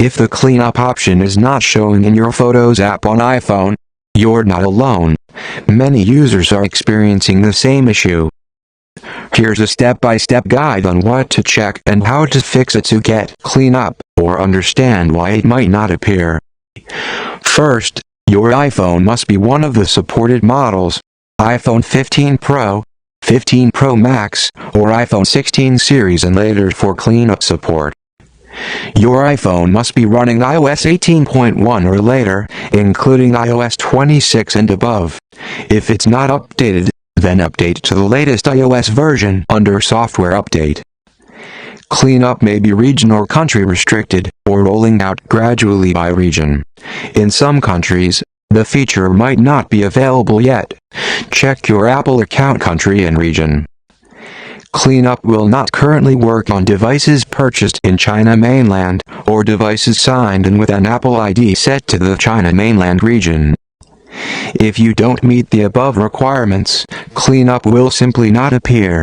If the cleanup option is not showing in your Photos app on iPhone, you're not alone. Many users are experiencing the same issue. Here's a step-by-step guide on what to check and how to fix it to get cleanup, or understand why it might not appear. First, your iPhone must be one of the supported models: iPhone 15 Pro, 15 Pro Max, or iPhone 16 series and later for cleanup support. Your iPhone must be running iOS 18.1 or later, including iOS 26 and above. If it's not updated, then update to the latest iOS version under Software Update. Cleanup may be region or country restricted, or rolling out gradually by region. In some countries, the feature might not be available yet. Check your Apple account country and region. Cleanup will not currently work on devices purchased in China mainland, or devices signed in with an Apple ID set to the China mainland region. If you don't meet the above requirements, cleanup will simply not appear.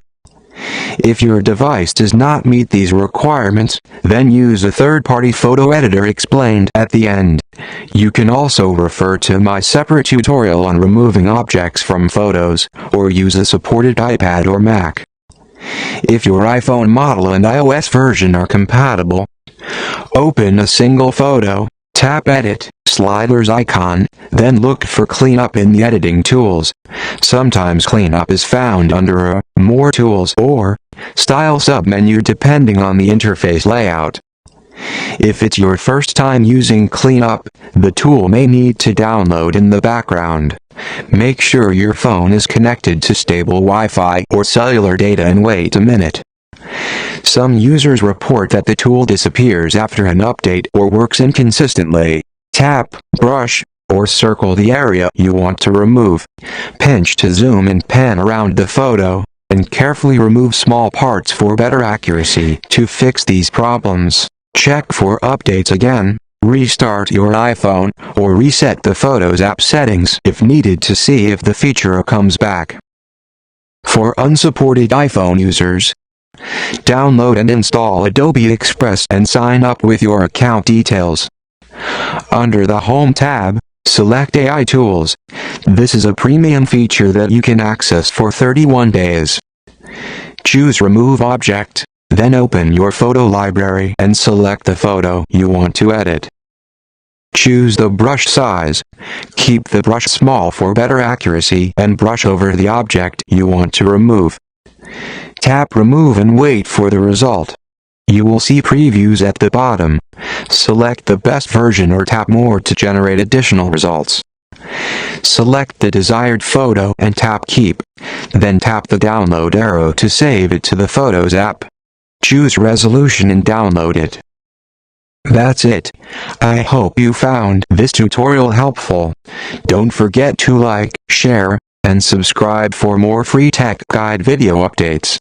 If your device does not meet these requirements, then use a third-party photo editor explained at the end. You can also refer to my separate tutorial on removing objects from photos, or use a supported iPad or Mac. If your iPhone model and iOS version are compatible, open a single photo, tap Edit, sliders icon, then look for Cleanup in the editing tools. Sometimes Cleanup is found under a More Tools or Style submenu depending on the interface layout. If it's your first time using Cleanup, the tool may need to download in the background. Make sure your phone is connected to stable Wi-Fi or cellular data and wait a minute. Some users report that the tool disappears after an update or works inconsistently. Tap, brush, or circle the area you want to remove. Pinch to zoom and pan around the photo, and carefully remove small parts for better accuracy. To fix these problems, check for updates again, restart your iPhone, or reset the Photos app settings if needed to see if the feature comes back. For unsupported iPhone users, download and install Adobe Express and sign up with your account details. Under the Home tab, select AI Tools. This is a premium feature that you can access for 31 days. Choose Remove Object, then open your photo library and select the photo you want to edit. Choose the brush size. Keep the brush small for better accuracy and brush over the object you want to remove. Tap Remove and wait for the result. You will see previews at the bottom. Select the best version or tap More to generate additional results. Select the desired photo and tap Keep. Then tap the download arrow to save it to the Photos app. Choose resolution and download it. That's it. I hope you found this tutorial helpful. Don't forget to like, share, and subscribe for more free tech guide video updates.